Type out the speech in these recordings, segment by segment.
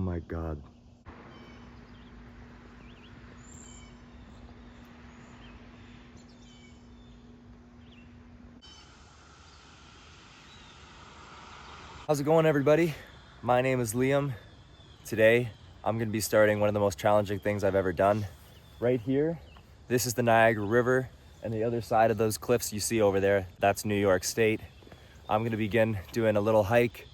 my God. How's it going, everybody? My name is Liam. Today, I'm gonna be starting one of the most challenging things I've ever done. Right here, this is the Niagara River, and the other side of those cliffs you see over there, that's New York State. I'm gonna begin doing a little hike.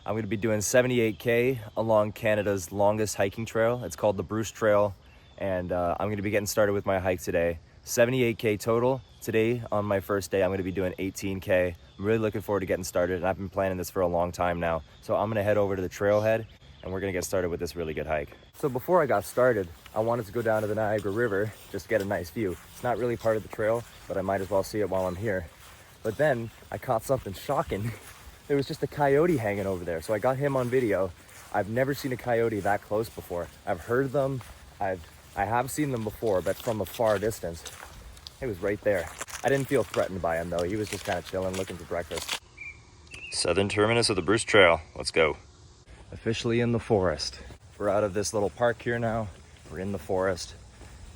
I'm gonna be doing 78K along Canada's longest hiking trail. It's called the Bruce Trail, and I'm gonna be getting started with my hike today. 78K total. Today, on my first day, I'm gonna be doing 18K. I'm really looking forward to getting started, and I've been planning this for a long time now. So I'm gonna head over to the trailhead, and we're gonna get started with this really good hike. So before I got started, I wanted to go down to the Niagara River, just get a nice view. It's not really part of the trail, but I might as well see it while I'm here. But then I caught something shocking. There was just a coyote hanging over there. So I got him on video. I've never seen a coyote that close before. I've heard them, I have seen them before, but from a far distance. It was right there. I didn't feel threatened by him though. He was just kind of chilling, looking for breakfast. Southern terminus of the Bruce Trail. Let's go. Officially in the forest. We're out of this little park here now. We're in the forest,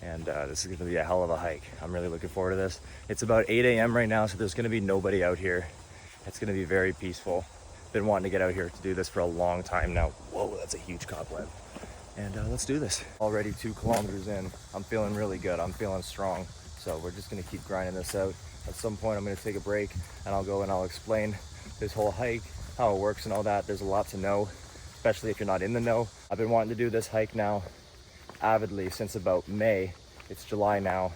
and this is gonna be a hell of a hike. I'm really looking forward to this. It's about 8 a.m. right now, so there's gonna be nobody out here. It's gonna be very peaceful. Been wanting to get out here to do this for a long time now. Whoa, that's a huge cobweb. And let's do this. Already 2 kilometers in. I'm feeling really good. I'm feeling strong. So we're just gonna keep grinding this out. At some point, I'm gonna take a break, and I'll go and I'll explain this whole hike, how it works and all that. There's a lot to know, especially if you're not in the know. I've been wanting to do this hike now avidly since about May. It's July now,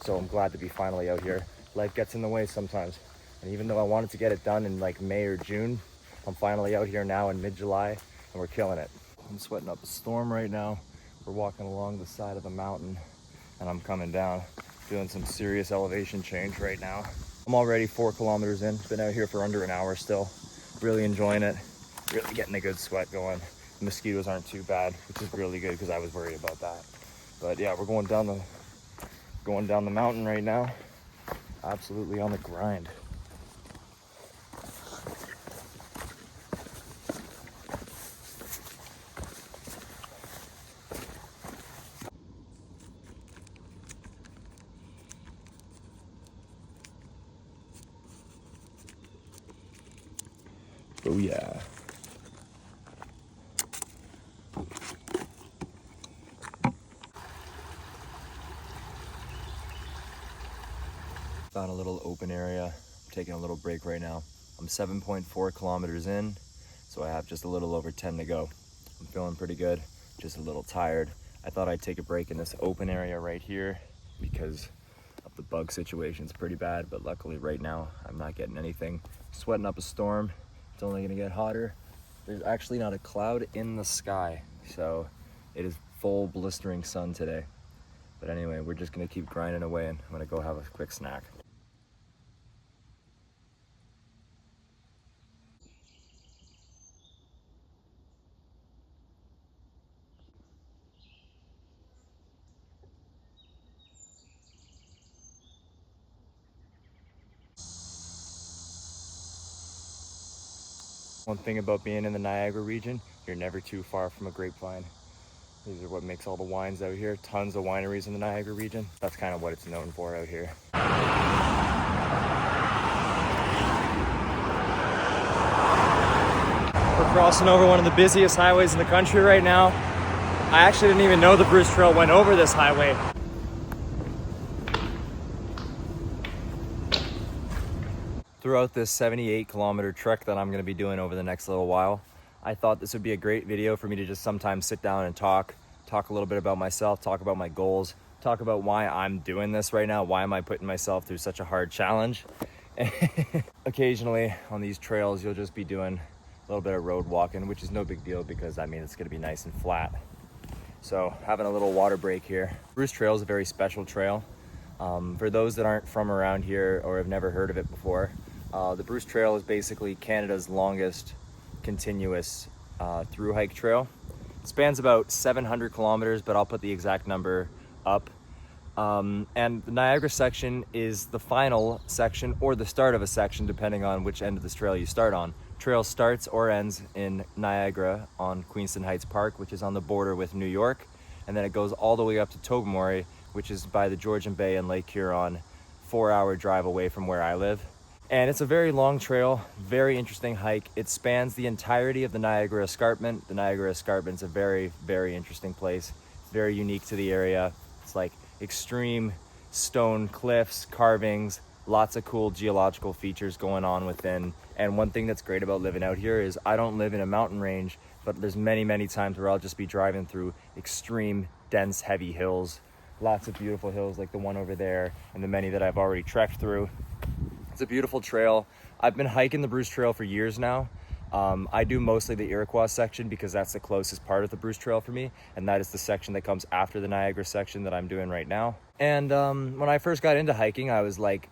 so I'm glad to be finally out here. Life gets in the way sometimes. And even though I wanted to get it done in like May or June, I'm finally out here now in mid-July, and we're killing it. I'm sweating up a storm right now. We're walking along the side of the mountain, and I'm coming down, doing some serious elevation change right now. I'm already 4 kilometers in. Been out here for under an hour still. Really enjoying it. Really getting a good sweat going. The mosquitoes aren't too bad, which is really good because I was worried about that. But yeah, we're going down the mountain right now. Absolutely on the grind. Oh yeah. Found a little open area. I'm taking a little break right now. I'm 7.4 kilometers in, so I have just a little over 10 to go. I'm feeling pretty good, just a little tired. I thought I'd take a break in this open area right here because of the bug situation. It's pretty bad, but luckily right now I'm not getting anything. Sweating up a storm. It's only gonna get hotter. There's actually not a cloud in the sky, so it is full blistering sun today. But anyway, we're just gonna keep grinding away, and I'm gonna go have a quick snack. One thing about being in the Niagara region, you're never too far from a grapevine. These are what makes all the wines out here. Tons of wineries in the Niagara region. That's kind of what it's known for out here. We're crossing over one of the busiest highways in the country right now. I actually didn't even know the Bruce Trail went over this highway. Throughout this 78-kilometer trek that I'm gonna be doing over the next little while, I thought this would be a great video for me to just sometimes sit down and talk a little bit about myself, talk about my goals, talk about why I'm doing this right now, why am I putting myself through such a hard challenge. Occasionally on these trails, you'll just be doing a little bit of road walking, which is no big deal because I mean, it's gonna be nice and flat. So having a little water break here. Bruce Trail is a very special trail. For those that aren't from around here or have never heard of it before, the Bruce Trail is basically Canada's longest continuous thru-hike trail. It spans about 700 kilometers, but I'll put the exact number up. And the Niagara section is the final section or the start of a section, depending on which end of this trail you start on. trail starts or ends in Niagara on Queenston Heights Park, which is on the border with New York. And then it goes all the way up to Tobermory, which is by the Georgian Bay and Lake Huron, 4-hour drive away from where I live. And it's a very long trail, very interesting hike. It spans the entirety of the Niagara Escarpment. The Niagara Escarpment's a very, very interesting place. It's very unique to the area. It's like extreme stone cliffs, carvings, lots of cool geological features going on within. And one thing that's great about living out here is I don't live in a mountain range, but there's many, many times where I'll just be driving through extreme, dense, heavy hills. Lots of beautiful hills like the one over there and the many that I've already trekked through. It's a beautiful trail. I've been hiking the Bruce Trail for years now. I do mostly the Iroquois section because that's the closest part of the Bruce Trail for me, and that is the section that comes after the Niagara section that I'm doing right now. And when I first got into hiking, I was like,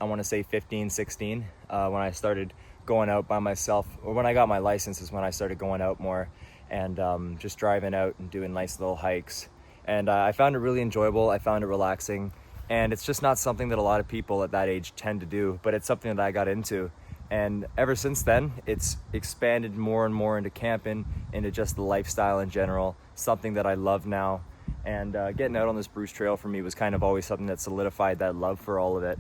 I want to say 15, 16, when I started going out by myself, or when I got my license is when I started going out more and just driving out and doing nice little hikes. And I found it really enjoyable. I found it relaxing. And it's just not something that a lot of people at that age tend to do, but it's something that I got into. And ever since then, it's expanded more and more into camping, into just the lifestyle in general, something that I love now. And getting out on this Bruce Trail for me was kind of always something that solidified that love for all of it.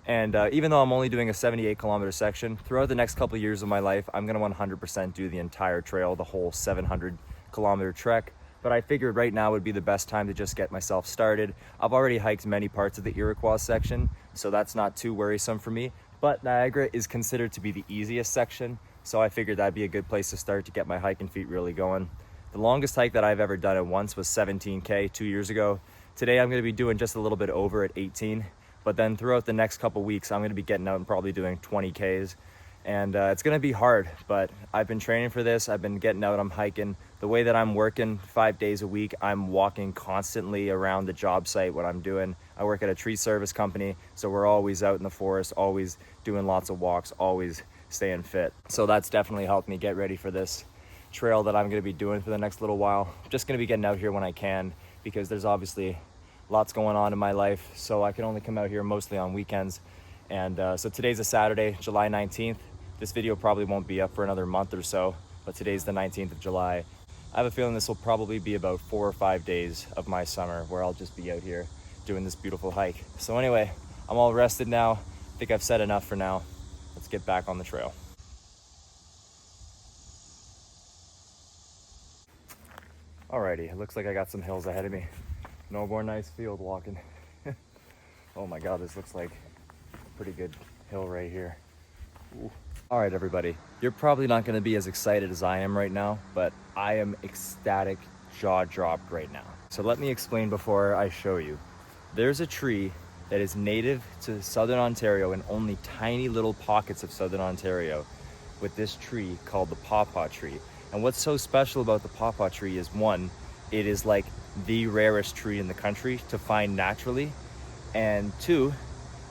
And even though I'm only doing a 78 kilometer section, throughout the next couple of years of my life, I'm gonna 100% do the entire trail, the whole 700 kilometer trek. But I figured right now would be the best time to just get myself started. I've already hiked many parts of the Iroquois section, so that's not too worrisome for me. But Niagara is considered to be the easiest section, so I figured that'd be a good place to start to get my hiking feet really going. The longest hike that I've ever done at once was 17K 2 years ago. Today I'm gonna be doing just a little bit over at 18. But then throughout the next couple weeks, I'm gonna be getting out and probably doing 20 Ks. And it's gonna be hard, but I've been training for this. I've been getting out, I'm hiking. The way that I'm working 5 days a week, I'm walking constantly around the job site, what I'm doing. I work at a tree service company, so we're always out in the forest, always doing lots of walks, always staying fit. So that's definitely helped me get ready for this trail that I'm gonna be doing for the next little while. I'm just gonna be getting out here when I can, because there's obviously lots going on in my life, so I can only come out here mostly on weekends. And so today's a Saturday, July 19th. This video probably won't be up for another month or so, but today's the 19th of July. I have a feeling this will probably be about 4 or 5 days of my summer where I'll just be out here doing this beautiful hike. So anyway, I'm all rested now. I think I've said enough for now. Let's get back on the trail. Alrighty, it looks like I got some hills ahead of me. No more nice field walking. Oh my God, this looks like a pretty good hill right here. Ooh. All right, everybody, you're probably not gonna be as excited as I am right now, but I am ecstatic, jaw dropped right now. So let me explain before I show you. There's a tree that is native to Southern Ontario and only tiny little pockets of Southern Ontario with this tree called the pawpaw tree. And what's so special about the pawpaw tree is, one, it is like the rarest tree in the country to find naturally, and two,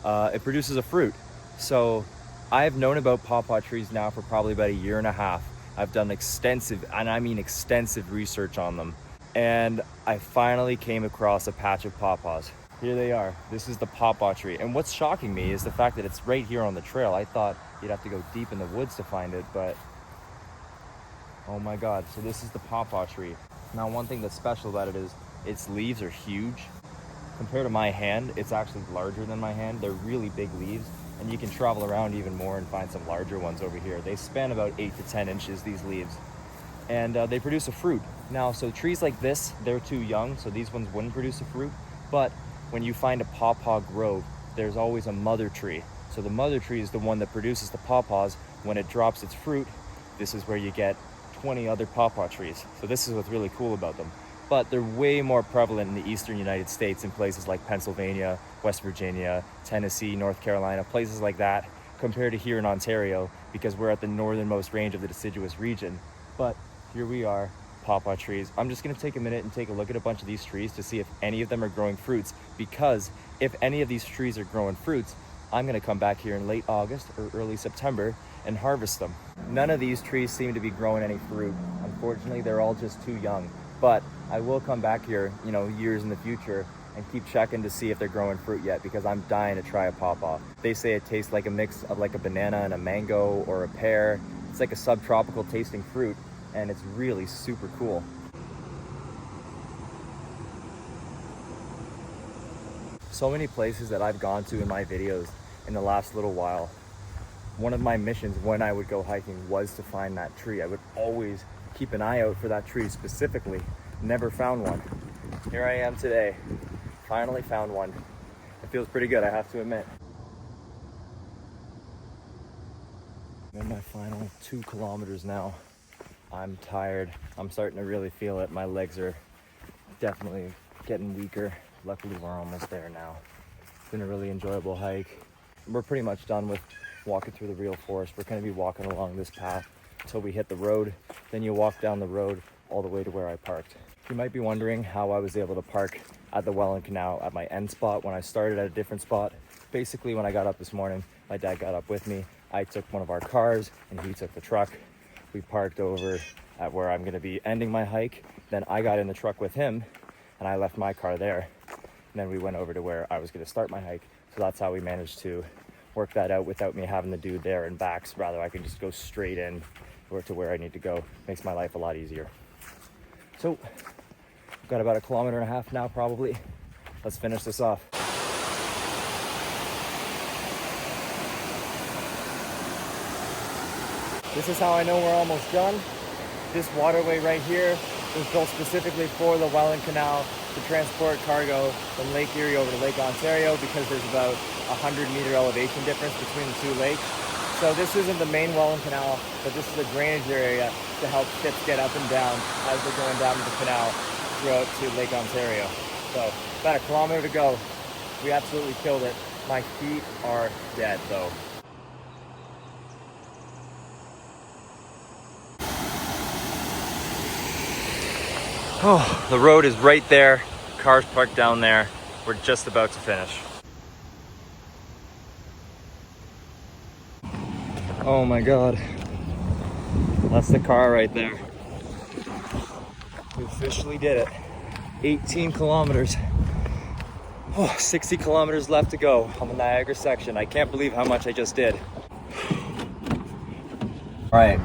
it produces a fruit. So I've known about pawpaw trees now for probably about 1.5 years. I've done extensive, and I mean extensive research on them, and I finally came across a patch of pawpaws. Here they are. This is the pawpaw tree, and what's shocking me is the fact that it's right here on the trail. I thought you'd have to go deep in the woods to find it, but oh my God. So this is the pawpaw tree. Now, one thing that's special about it is its leaves are huge. Compared to my hand, it's actually larger than my hand. They're really big leaves, and you can travel around even more and find some larger ones over here. They span about 8 to 10 inches, these leaves, and they produce a fruit. Now, so trees like this, they're too young, so these ones wouldn't produce a fruit, but when you find a pawpaw grove, there's always a mother tree. So the mother tree is the one that produces the pawpaws. When it drops its fruit, this is where you get 20 other pawpaw trees. So this is what's really cool about them. But they're way more prevalent in the eastern United States, in places like Pennsylvania, West Virginia, Tennessee, North Carolina, places like that, compared to here in Ontario, because we're at the northernmost range of the deciduous region. But here we are, pawpaw trees. I'm just gonna take a minute and take a look at a bunch of these trees to see if any of them are growing fruits, because if any of these trees are growing fruits, I'm gonna come back here in late August or early September and harvest them. None of these trees seem to be growing any fruit. Unfortunately, they're all just too young. But I will come back here, years in the future and keep checking to see if they're growing fruit yet, because I'm dying to try a pawpaw. They say it tastes like a mix of like a banana and a mango or a pear. It's like a subtropical tasting fruit, and it's really super cool. So many places that I've gone to in my videos in the last little while, one of my missions when I would go hiking was to find that tree. I would always keep an eye out for that tree specifically. Never found one. Here I am today. Finally found one. It feels pretty good, I have to admit. I'm in my final 2 kilometers now. I'm tired. I'm starting to really feel it. My legs are definitely getting weaker. Luckily, we're almost there now. It's been a really enjoyable hike. We're pretty much done with walking through the real forest. We're going to be walking along this path until we hit the road. Then you walk down the road all the way to where I parked. You might be wondering how I was able to park at the Welland Canal at my end spot when I started at a different spot. Basically, when I got up this morning, my dad got up with me. I took one of our cars and he took the truck. We parked over at where I'm going to be ending my hike. Then I got in the truck with him and I left my car there. And then we went over to where I was going to start my hike. So that's how we managed to work that out without me having to do there and backs. Rather, I can just go straight in or to where I need to go. Makes my life a lot easier. So I've got about 1.5 kilometers now probably. Let's finish this off. This is how I know we're almost done. This waterway right here was built specifically for the Welland Canal to transport cargo from Lake Erie over to Lake Ontario because there's about 100-meter elevation difference between the 2 lakes. So this isn't the main Welland Canal, but this is a drainage area to help ships get up and down as they're going down the canal throughout to Lake Ontario. So about 1 kilometer to go. We absolutely killed it. My feet are dead though. Oh, the road is right there. Cars parked down there. We're just about to finish. Oh my God. That's the car right there. We officially did it. 18 kilometers. Oh, 60 kilometers left to go on the Niagara section. I can't believe how much I just did. All right,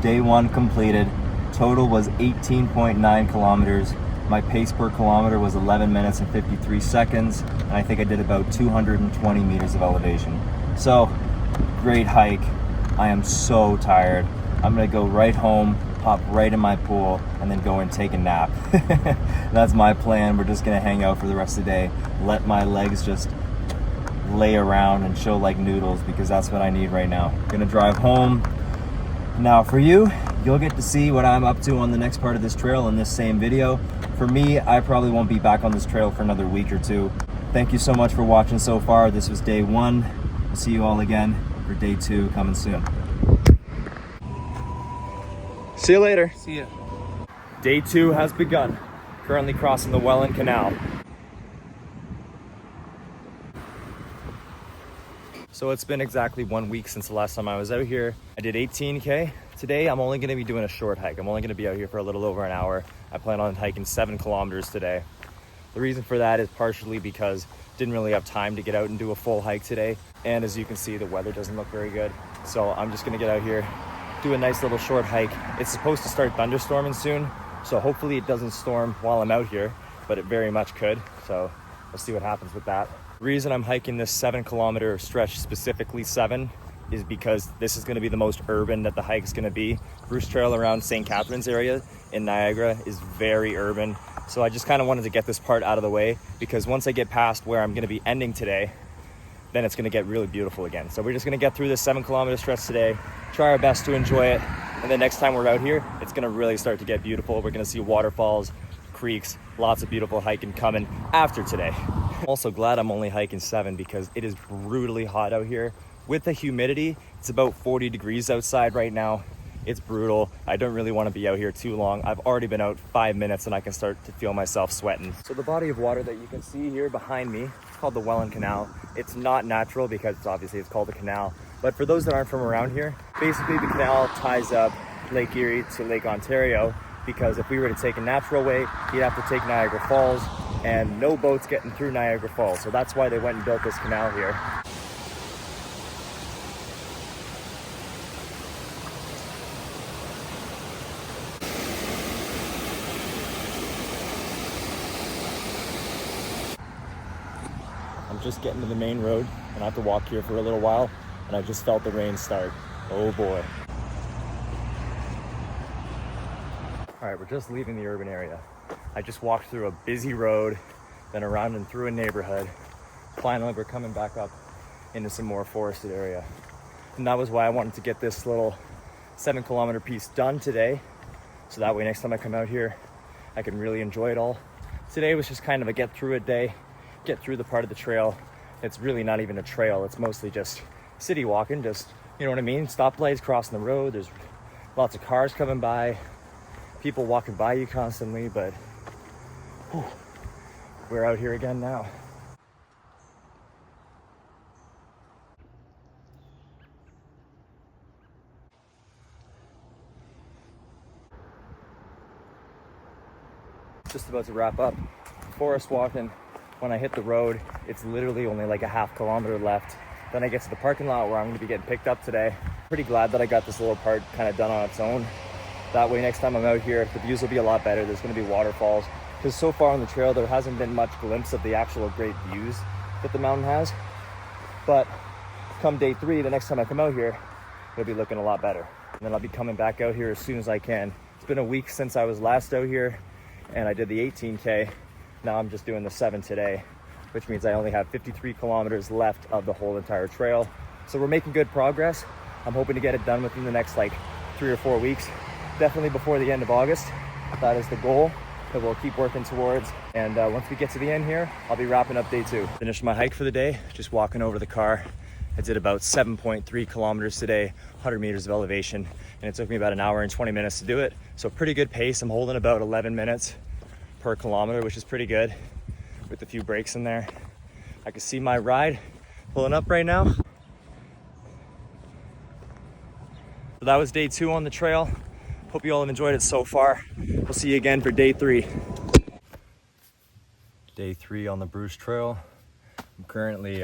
day 1 completed. Total was 18.9 kilometers. My pace per kilometer was 11 minutes and 53 seconds. And I think I did about 220 meters of elevation. So, great hike. I am so tired. I'm gonna go right home, hop right in my pool, and then go and take a nap. That's my plan. We're just gonna hang out for the rest of the day. Let my legs just lay around and chill like noodles because that's what I need right now. Gonna drive home. Now for you, you'll get to see what I'm up to on the next part of this trail in this same video. For me, I probably won't be back on this trail for another week or 2. Thank you so much for watching so far. This was day 1. I'll see you all again for day 2 coming soon. See you later. See ya. Day 2 has begun. Currently crossing the Welland Canal. So it's been exactly 1 week since the last time I was out here. I did 18K. Today, I'm only gonna be doing a short hike. I'm only gonna be out here for a little over an hour. I plan on hiking 7 kilometers today. The reason for that is partially because I didn't really have time to get out and do a full hike today. And as you can see, the weather doesn't look very good. So I'm just gonna get out here, do a nice little short hike. It's supposed to start thunderstorming soon. So hopefully it doesn't storm while I'm out here, but it very much could. So we'll see what happens with that. The reason I'm hiking this 7 kilometer stretch, specifically 7, is because this is gonna be the most urban that the hike is gonna be. Bruce Trail around St. Catharines area in Niagara is very urban. So I just kind of wanted to get this part out of the way because once I get past where I'm gonna be ending today, then it's gonna get really beautiful again. So we're just gonna get through this 7 kilometer stretch today, try our best to enjoy it. And then next time we're out here, it's gonna really start to get beautiful. We're gonna see waterfalls, creeks, lots of beautiful hiking coming after today. I'm also glad I'm only hiking 7 because it is brutally hot out here. With the humidity, it's about 40 degrees outside right now. It's brutal. I don't really want to be out here too long. I've already been out 5 minutes and I can start to feel myself sweating. So the body of water that you can see here behind me, it's called the Welland Canal. It's not natural because it's called a canal. But for those that aren't from around here, basically the canal ties up Lake Erie to Lake Ontario, because if we were to take a natural way, you'd have to take Niagara Falls, and no boats getting through Niagara Falls. So that's why they went and built this canal here. just getting to the main road and I have to walk here for a little while, and I just felt the rain start. Oh boy. All right, we're just leaving the urban area. I just walked through a busy road, then around and through a neighborhood. Finally, we're coming back up into some more forested area. And that was why I wanted to get this little 7-kilometer piece done today. So that way next time I come out here, I can really enjoy it all. Today was just kind of a get through it day, get through the part of the trail. It's really not even a trail. It's mostly just city walking, just, you know what I mean? Stoplights, crossing the road. There's lots of cars coming by, people walking by you constantly, but whew, we're out here again now. Just about to wrap up. Forest walking. When I hit the road, it's literally only like a half kilometer left. Then I get to the parking lot where I'm gonna be getting picked up today. Pretty glad that I got this little part kind of done on its own. That way next time I'm out here, the views will be a lot better. There's gonna be waterfalls. Because so far on the trail, there hasn't been much glimpse of the actual great views that the mountain has. But come day 3, the next time I come out here, it'll be looking a lot better. And then I'll be coming back out here as soon as I can. It's been a week since I was last out here, and I did the 18K. Now I'm just doing the 7 today, which means I only have 53 kilometers left of the whole entire trail. So we're making good progress. I'm hoping to get it done within the next like 3 or 4 weeks. Definitely before the end of August. That is the goal that we'll keep working towards. And once we get to the end here, I'll be wrapping up day 2. Finished my hike for the day, just walking over the car. I did about 7.3 kilometers today, 100 meters of elevation, and it took me about an hour and 20 minutes to do it. So pretty good pace. I'm holding about 11 minutes per kilometer, which is pretty good with a few breaks in there. I can see my ride pulling up right now. So that was day 2 on the trail. Hope you all have enjoyed it so far. We'll see you again for day 3. Day 3 on the Bruce Trail. I'm currently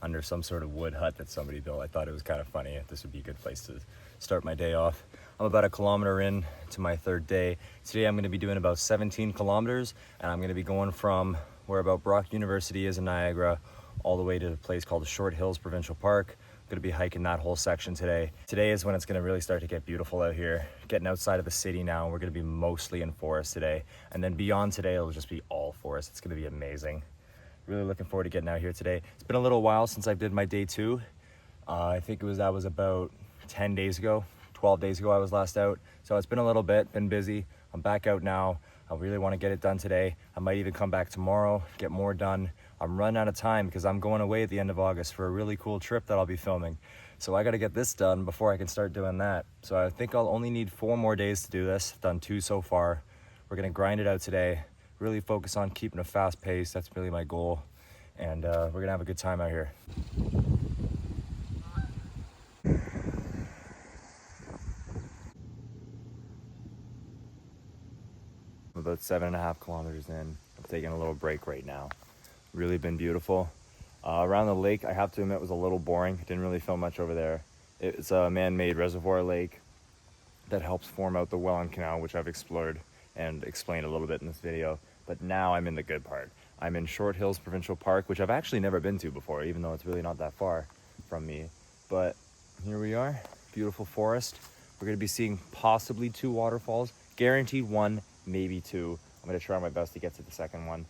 under some sort of wood hut that somebody built. I thought it was kind of funny. This would be a good place to start my day off. I'm about a kilometer in to my 3rd day. Today I'm going to be doing about 17 kilometers, and I'm going to be going from where about Brock University is in Niagara all the way to a place called the Short Hills Provincial Park. I'm going to be hiking that whole section today. Today is when it's going to really start to get beautiful out here. Getting outside of the city now. We're going to be mostly in forest today, and then beyond today it'll just be all forest. It's going to be amazing. Really looking forward to getting out here today. It's been a little while since I did my day 2. I think that was about 10 days ago. 12 days ago I was last out. So it's been a little bit, been busy. I'm back out now. I really want to get it done today. I might even come back tomorrow, get more done. I'm running out of time because I'm going away at the end of August for a really cool trip that I'll be filming. So I got to get this done before I can start doing that. So I think I'll only need 4 more days to do this. I've done 2 so far. We're going to grind it out today. Really focus on keeping a fast pace. That's really my goal. And we're going to have a good time out here. I'm about 7.5 kilometers in. I'm taking a little break right now. Really been beautiful. Around the lake, I have to admit, was a little boring. Didn't really film much over there. It's a man-made reservoir lake that helps form out the Welland Canal, which I've explored and explained a little bit in this video. But now I'm in the good part. I'm in Short Hills Provincial Park, which I've actually never been to before, even though it's really not that far from me. But here we are, beautiful forest. We're gonna be seeing possibly 2 waterfalls, guaranteed 1, maybe 2. I'm gonna try my best to get to the second one.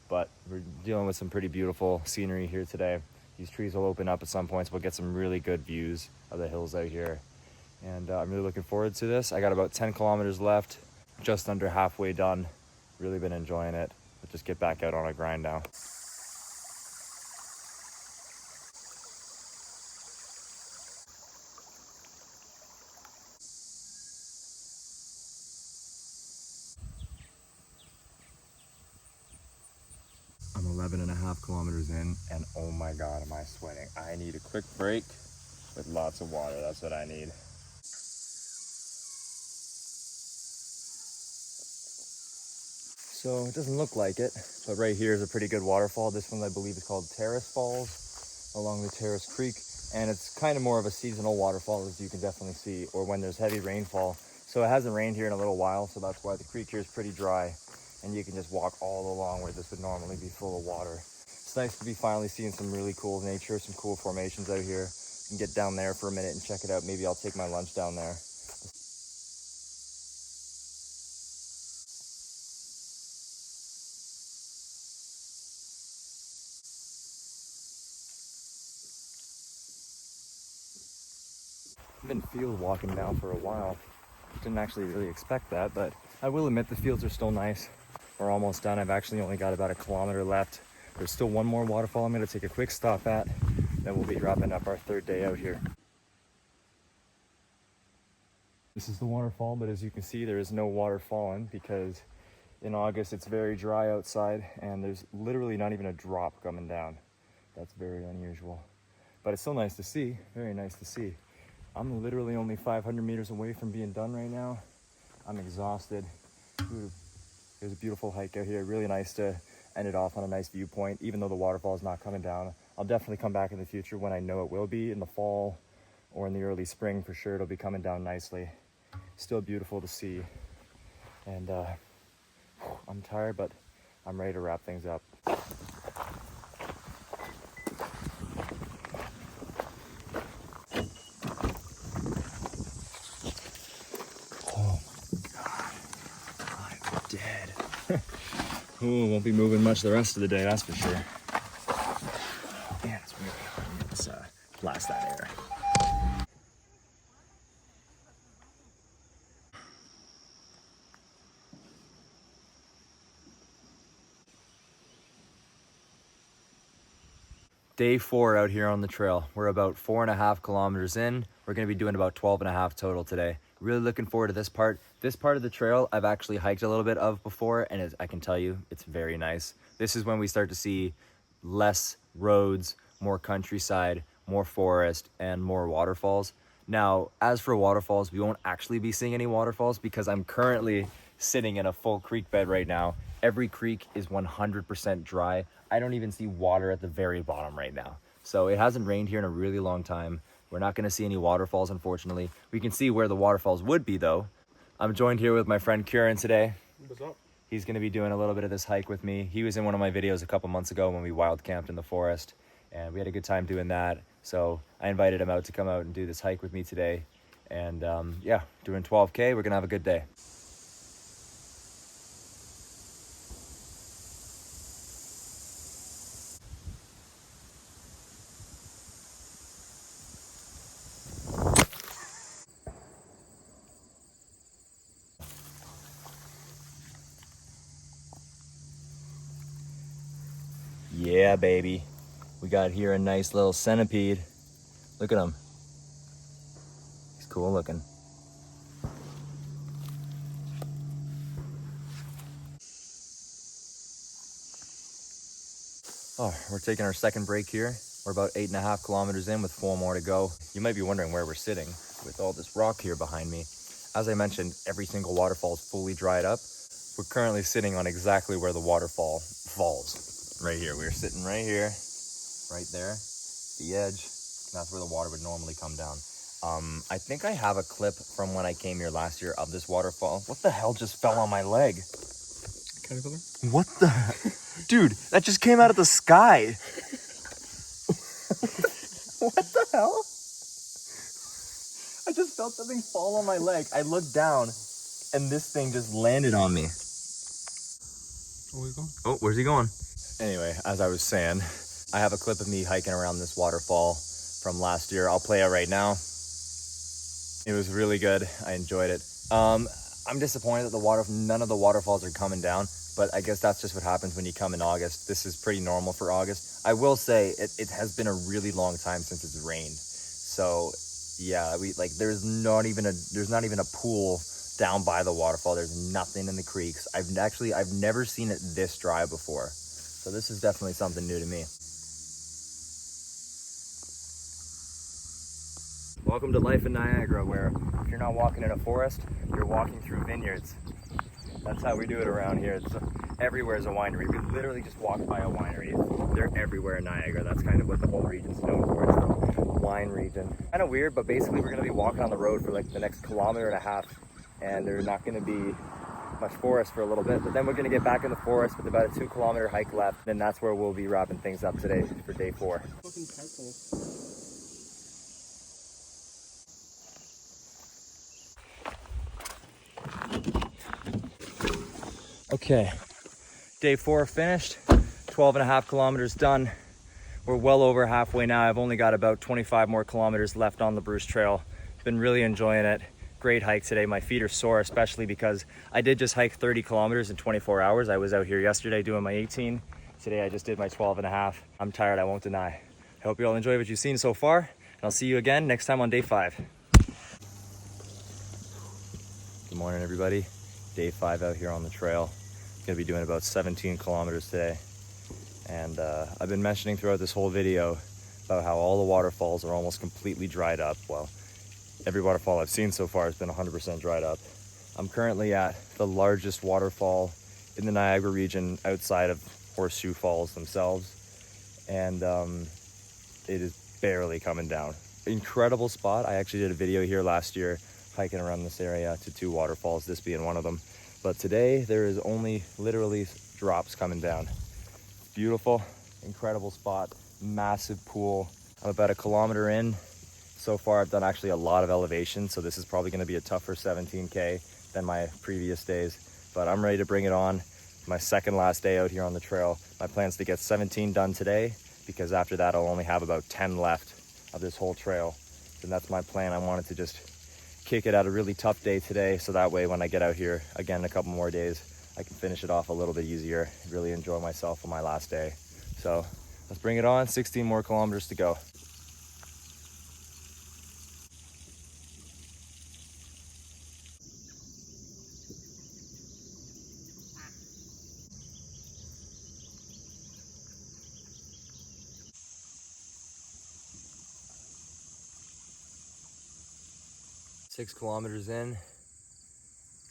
But we're dealing with some pretty beautiful scenery here today. These trees will open up at some points. We'll get some really good views of the hills out here. And I'm really looking forward to this. I got about 10 kilometers left, just under halfway done. Really been enjoying it. But just get back out on a grind now. I'm 11.5 kilometers in, and oh my God, am I sweating. I need a quick break with lots of water. That's what I need. So it doesn't look like it, but right here is a pretty good waterfall. This one I believe is called Terrace Falls along the Terrace Creek. And it's kind of more of a seasonal waterfall, as you can definitely see, or when there's heavy rainfall. So it hasn't rained here in a little while, so that's why the creek here is pretty dry. And you can just walk all along where this would normally be full of water. It's nice to be finally seeing some really cool nature, some cool formations out here. You can get down there for a minute and check it out. Maybe I'll take my lunch down there. I've been field walking now for a while. Didn't actually really expect that, but I will admit the fields are still nice. We're almost done. I've actually only got about 1 kilometer left. There's still one more waterfall I'm gonna take a quick stop at. Then we'll be wrapping up our 3rd day out here. This is the waterfall, but as you can see, there is no water falling because in August it's very dry outside and there's literally not even a drop coming down. That's very unusual, but it's still nice to see, very nice to see. I'm literally only 500 meters away from being done right now. I'm exhausted. There's a beautiful hike out here. Really nice to end it off on a nice viewpoint, even though the waterfall is not coming down. I'll definitely come back in the future when I know it will be, in the fall or in the early spring for sure. It'll be coming down nicely. Still beautiful to see. And I'm tired, but I'm ready to wrap things up. Ooh, won't be moving much the rest of the day, that's for sure. Man, it's really hot. Let's blast that air. Day 4 out here on the trail. We're about 4.5 kilometers in. We're gonna be doing about 12.5 total today. Really looking forward to this part. This part of the trail I've actually hiked a little bit of before, and I can tell you it's very nice. This is when we start to see less roads, more countryside, more forest, and more waterfalls. Now, as for waterfalls, we won't actually be seeing any waterfalls because I'm currently sitting in a full creek bed right now. Every creek is 100% dry. I don't even see water at the very bottom right now. So it hasn't rained here in a really long time. We're not gonna see any waterfalls, unfortunately. We can see where the waterfalls would be though. I'm joined here with my friend Kieran today. What's up? He's gonna be doing a little bit of this hike with me. He was in one of my videos a couple months ago when we wild camped in the forest, and we had a good time doing that. So I invited him out to come out and do this hike with me today. And yeah, doing 12K, we're gonna have a good day. Yeah, baby. We got here a nice little centipede. Look at him. He's cool looking. Oh, we're taking our second break here. We're about 8.5 kilometers in with 4 more to go. You might be wondering where we're sitting with all this rock here behind me. As I mentioned, every single waterfall is fully dried up. We're currently sitting on exactly where the waterfall falls. Right here, we're sitting right here, right there, the edge. That's where the water would normally come down. I think I have a clip from when I came here last year of this waterfall. What the hell just fell on my leg? Caterpillar? What the? Dude, that just came out of the sky. What the hell? I just felt something fall on my leg. I looked down and this thing just landed on me. Where are you going? Oh, where's he going? Anyway, as I was saying, I have a clip of me hiking around this waterfall from last year. I'll play it right now. It was really good. I enjoyed it. I'm disappointed that none of the waterfalls are coming down, but I guess that's just what happens when you come in August. This is pretty normal for August. I will say it has been a really long time since it's rained. So yeah, there's not even a pool down by the waterfall. There's nothing in the creeks. I've never seen it this dry before. So this is definitely something new to me. Welcome to life in Niagara, where if you're not walking in a forest, you're walking through vineyards. That's how we do it around here. Everywhere is a winery. We literally just walked by a winery. They're everywhere in Niagara. That's kind of what the whole region's known for. It's the wine region. Kind of weird, but basically we're going to be walking on the road for like the next 1.5 kilometers, and there's not going to be my forest for a little bit, but then we're gonna get back in the forest with about a 2-kilometer hike left, and that's where we'll be wrapping things up today for day 4. Fucking tadpole. Okay, day 4 finished, 12.5 kilometers done. We're well over halfway now. I've only got about 25 more kilometers left on the Bruce Trail. Been really enjoying it. Great hike today. My feet are sore, especially because I did just hike 30 kilometers in 24 hours. I was out here yesterday doing my 18. Today I just did my 12.5. I'm tired, I won't deny. I hope you all enjoy what you've seen so far, and I'll see you again next time on day 5. Good morning, everybody. Day 5 out here on the trail. Gonna be doing about 17 kilometers today. And I've been mentioning throughout this whole video about how all the waterfalls are almost completely dried up. Well, every waterfall I've seen so far has been 100% dried up. I'm currently at the largest waterfall in the Niagara region outside of Horseshoe Falls themselves. And it is barely coming down. Incredible spot. I actually did a video here last year hiking around this area to 2 waterfalls, this being one of them. But today there is only literally drops coming down. Beautiful, incredible spot, massive pool. I'm about 1 kilometer in. So far I've done actually a lot of elevation, so this is probably gonna be a tougher 17K than my previous days, but I'm ready to bring it on. My second last day out here on the trail. My plan is to get 17 done today, because after that I'll only have about 10 left of this whole trail. And that's my plan. I wanted to just kick it at a really tough day today, so that way when I get out here again in a couple more days, I can finish it off a little bit easier, really enjoy myself on my last day. So let's bring it on, 16 more kilometers to go. Six kilometers in,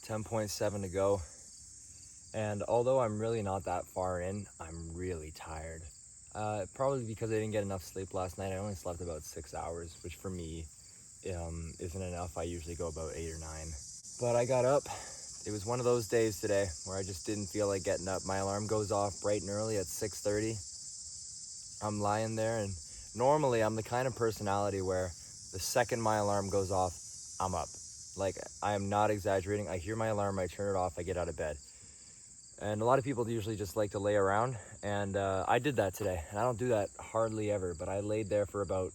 10.7 to go. And although I'm really not that far in, I'm really tired. Probably because I didn't get enough sleep last night. I only slept about 6 hours, which for me isn't enough. I usually go about 8 or 9. But I got up. It was one of those days today where I just didn't feel like getting up. My alarm goes off bright and early at 6:30. I'm lying there, and normally I'm the kind of personality where the second my alarm goes off, I'm up. Like, I am not exaggerating. I hear my alarm, I turn it off, I get out of bed. And a lot of people usually just like to lay around, and I did that today. And I don't do that hardly ever, but I laid there for about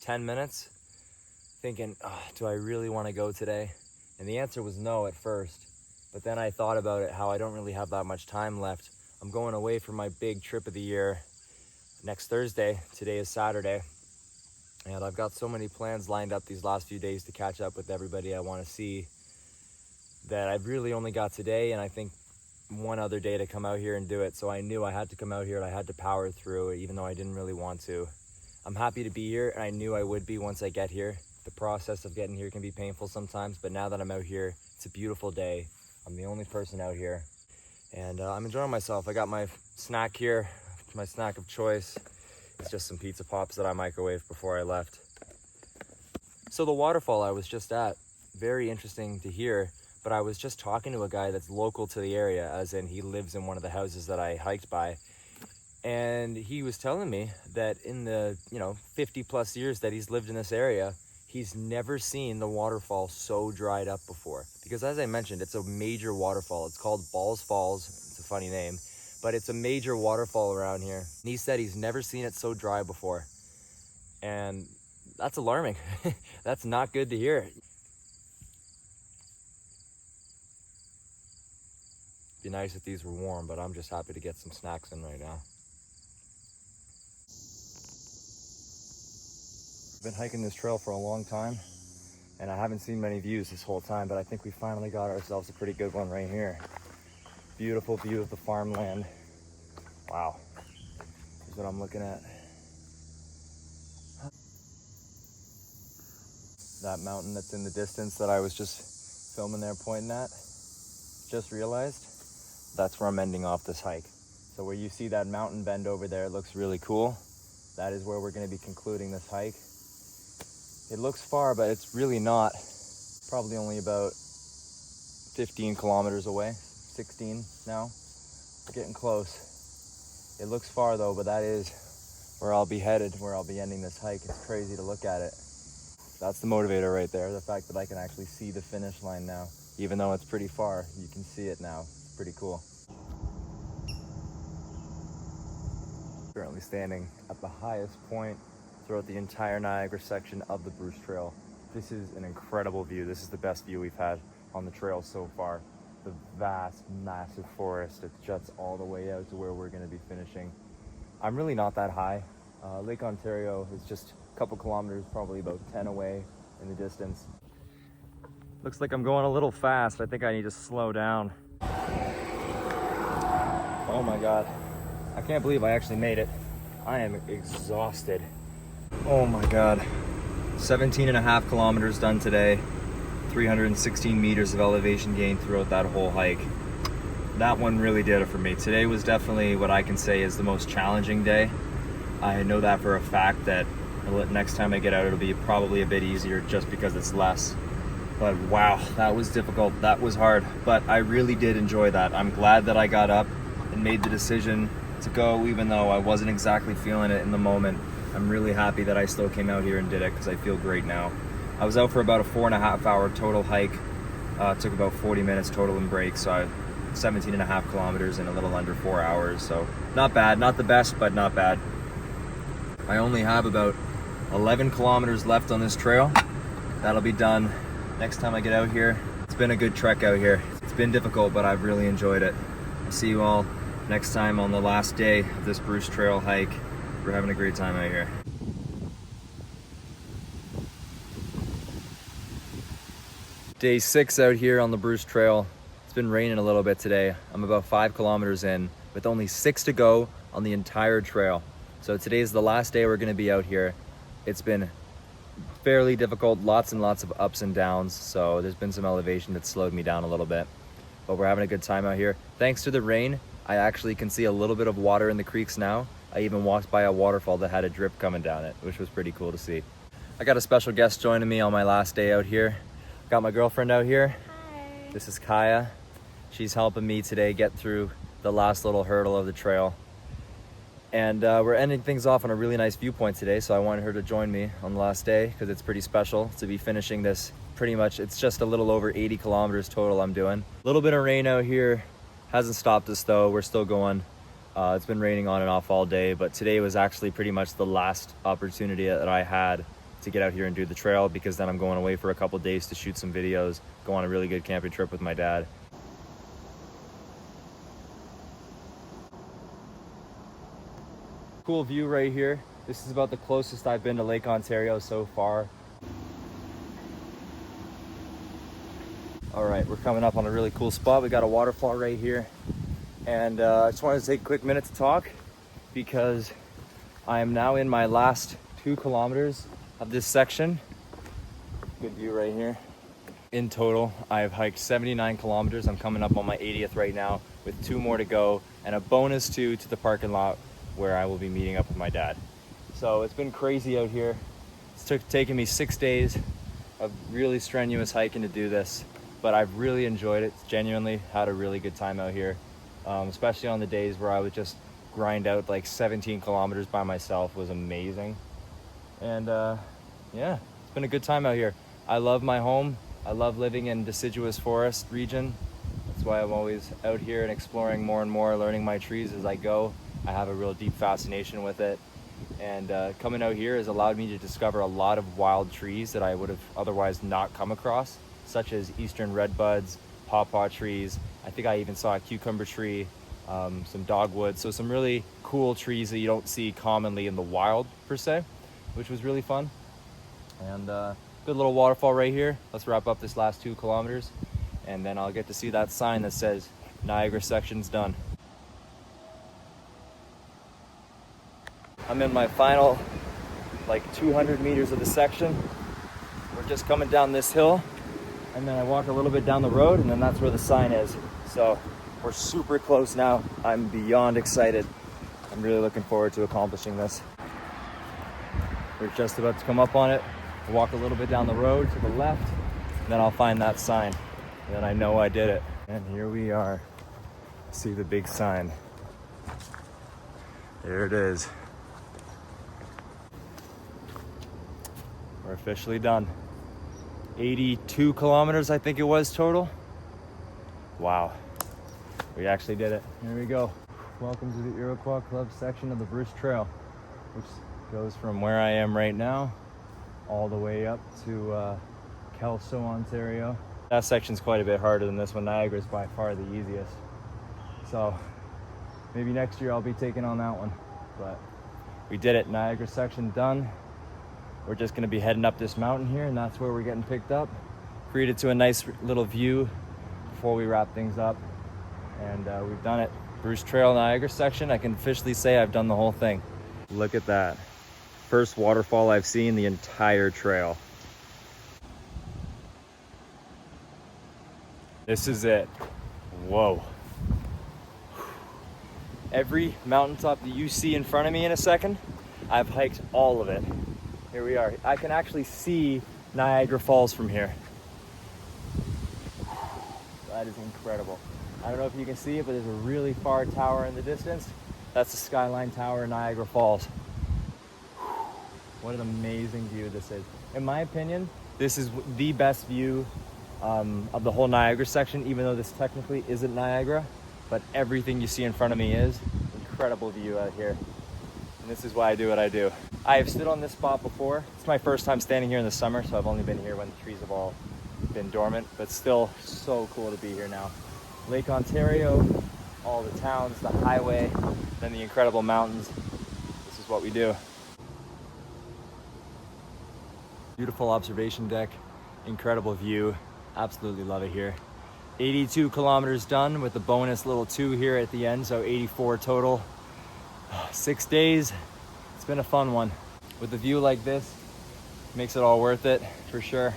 10 minutes thinking, oh, do I really want to go today? And the answer was no at first, but then I thought about it, how I don't really have that much time left. I'm going away for my big trip of the year next Thursday. Today is Saturday, and I've got so many plans lined up these last few days to catch up with everybody I want to see that I've really only got today, and I think one other day to come out here and do it. So I knew I had to come out here and I had to power through it, even though I didn't really want to. I'm happy to be here, and I knew I would be once I get here. The process of getting here can be painful sometimes, but now that I'm out here, it's a beautiful day. I'm the only person out here, and I'm enjoying myself. I got my snack here, my snack of choice. It's just some pizza pops that I microwaved before I left. So the waterfall I was just at, very interesting to hear, but I was just talking to a guy that's local to the area, as in he lives in one of the houses that I hiked by. And he was telling me that in the 50 plus years that he's lived in this area, he's never seen the waterfall so dried up before. Because as I mentioned, it's a major waterfall. It's called Balls Falls. It's a funny name, but it's a major waterfall around here. And he said he's never seen it so dry before. And that's alarming. That's not good to hear. Be nice if these were warm, but I'm just happy to get some snacks in right now. I've been hiking this trail for a long time, and I haven't seen many views this whole time, but I think we finally got ourselves a pretty good one right here. Beautiful view of the farmland. Wow. Here's what I'm looking at. That mountain that's in the distance that I was just filming there pointing at, just realized that's where I'm ending off this hike. So where you see that mountain bend over there, it looks really cool. That is where we're going to be concluding this hike. It looks far, but it's really not. Probably only about 15 kilometers away, 16 now. We're getting close. It looks far though, but that is where I'll be headed, where I'll be ending this hike. It's crazy to look at it. That's the motivator right there, the fact that I can actually see the finish line now. Even though it's pretty far, you can see it now. It's pretty cool. Currently standing at the highest point throughout the entire Niagara section of the Bruce Trail. This is an incredible view. This is the best view we've had on the trail so far. The vast, massive forest. It juts all the way out to where we're going to be finishing. I'm really not that high. Lake Ontario is just a couple kilometers, probably about 10 away in the distance. Looks like I'm going a little fast. I think I need to slow down. Oh my God. I can't believe I actually made it. I am exhausted. Oh my God. 17 and a half kilometers done today. 316 meters of elevation gain throughout that whole hike. That one really did it for me. Today was definitely what I can say is the most challenging day. I know that for a fact that next time I get out, it'll be probably a bit easier just because it's less. But wow, that was difficult. That was hard, but I really did enjoy that. I'm glad that I got up and made the decision to go, even though I wasn't exactly feeling it in the moment. I'm really happy that I still came out here and did it because I feel great now. I was out for about a 4.5 hour total hike. Took about 40 minutes total in breaks, so I 17 and a half kilometers in a little under 4 hours. So not bad, not the best, but not bad. I only have about 11 kilometers left on this trail. That'll be done next time I get out here. It's been a good trek out here. It's been difficult, but I've really enjoyed it. I'll see you all next time on the last day of this Bruce Trail hike. We're having a great time out here. Day 6 out here on the Bruce Trail. It's been raining a little bit today. I'm about 5 kilometers in with only 6 to go on the entire trail. So today's the last day we're gonna be out here. It's been fairly difficult, lots and lots of ups and downs. So there's been some elevation that slowed me down a little bit, but we're having a good time out here. Thanks to the rain, I actually can see a little bit of water in the creeks now. I even walked by a waterfall that had a drip coming down it, which was pretty cool to see. I got a special guest joining me on my last day out here. Got my girlfriend out here. Hi. This is Kaya. She's helping me today get through the last little hurdle of the trail. And we're ending things off on a really nice viewpoint today, so I wanted her to join me on the last day because it's pretty special to be finishing this. Pretty much, it's just a little over 80 kilometers total I'm doing. A little bit of rain out here. Hasn't stopped us though, we're still going. It's been raining on and off all day, but today was actually pretty much the last opportunity that I had to get out here and do the trail, because then I'm going away for a couple days to shoot some videos, go on a really good camping trip with my dad. Cool view right here. This is about the closest I've been to Lake Ontario so far. All right, we're coming up on a really cool spot. We got a waterfall right here. And I just wanted to take a quick minute to talk because I am now in my last 2 kilometers of this section. Good view right here. In total, I've hiked 79 kilometers. I'm coming up on my 80th right now with 2 more to go and a bonus 2 to the parking lot where I will be meeting up with my dad. So it's been crazy out here. It's taken me 6 days of really strenuous hiking to do this, but I've really enjoyed it. Genuinely had a really good time out here. Especially on the days where I would just grind out like 17 kilometers by myself was amazing. And yeah, it's been a good time out here. I love my home. I love living in deciduous forest region. That's why I'm always out here and exploring more and more, learning my trees as I go. I have a real deep fascination with it. And coming out here has allowed me to discover a lot of wild trees that I would have otherwise not come across, such as eastern redbuds, pawpaw trees. I think I even saw a cucumber tree, some dogwood. So some really cool trees that you don't see commonly in the wild per se, which was really fun. And good little waterfall right here. Let's wrap up this last 2 kilometers and then I'll get to see that sign that says Niagara section's done. I'm in my final like 200 meters of the section. We're just coming down this hill and then I walk a little bit down the road and then that's where the sign is. So we're super close now. I'm beyond excited. I'm really looking forward to accomplishing this. We're just about to come up on it. I'll walk a little bit down the road to the left and then I'll find that sign. then I know I did it. And here we are. See the big sign. There it is. We're officially done. 82 kilometers, I think it was total. Wow. We actually did it. Here we go. Welcome to the Iroquois Club section of the Bruce Trail, which goes from where I am right now all the way up to Kelso, Ontario. That section's quite a bit harder than this one. Niagara is by far the easiest. So maybe next year I'll be taking on that one. But we did it. Niagara section done. We're just gonna be heading up this mountain here, and that's where we're getting picked up. Created to a nice little view before we wrap things up. And we've done it. Bruce Trail Niagara section. I can officially say I've done the whole thing. Look at that. First waterfall I've seen the entire trail. This is it. Whoa. Every mountaintop that you see in front of me in a second, I've hiked all of it. Here we are. I can actually see Niagara Falls from here. That is incredible. I don't know if you can see it, but there's a really far tower in the distance. That's the Skyline Tower in Niagara Falls. What an amazing view this is. In my opinion, this is the best view of the whole Niagara section, even though this technically isn't Niagara, but everything you see in front of me is. Incredible view out here. And this is why I do what I do. I have stood on this spot before. It's my first time standing here in the summer, so I've only been here when the trees have all been dormant, but still so cool to be here now. Lake Ontario, all the towns, the highway, then the incredible mountains. This is what we do. Beautiful observation deck, incredible view. Absolutely love it here. 82 kilometers done with the bonus little 2 here at the end, so 84 total. 6 days. It's been a fun one. With a view like this, makes it all worth it for sure.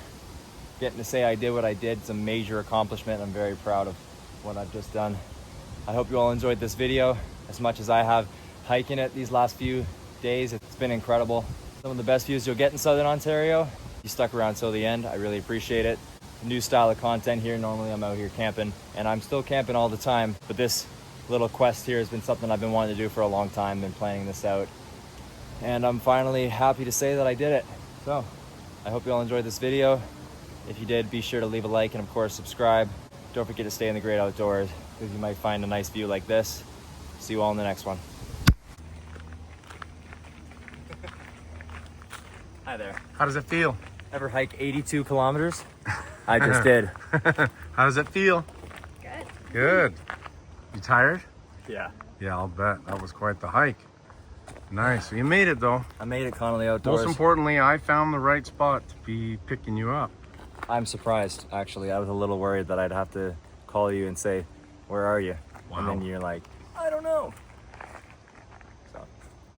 Getting to say I did what I did, it's a major accomplishment. I'm very proud of what I've just done. I hope you all enjoyed this video as much as I have hiking it these last few days. It's been incredible. Some of the best views you'll get in Southern Ontario. You stuck around till the end. I really appreciate it. A new style of content here. Normally I'm out here camping, and I'm still camping all the time, but this little quest here has been something I've been wanting to do for a long time, been planning this out. And I'm finally happy to say that I did it. So I hope you all enjoyed this video. If you did, be sure to leave a like and of course subscribe. Don't forget to stay in the great outdoors because you might find a nice view like this. See you all in the next one. Hi there. How does it feel? Ever hike 82 kilometers? I just did. How does it feel? Good. Good. You tired? Yeah. Yeah, I'll bet. That was quite the hike. Nice. So you made it though. I made it, Connolly Outdoors. Most importantly, I found the right spot to be picking you up. I'm surprised, actually. I was a little worried that I'd have to call you and say, where are you? Wow. And then you're like, I don't know.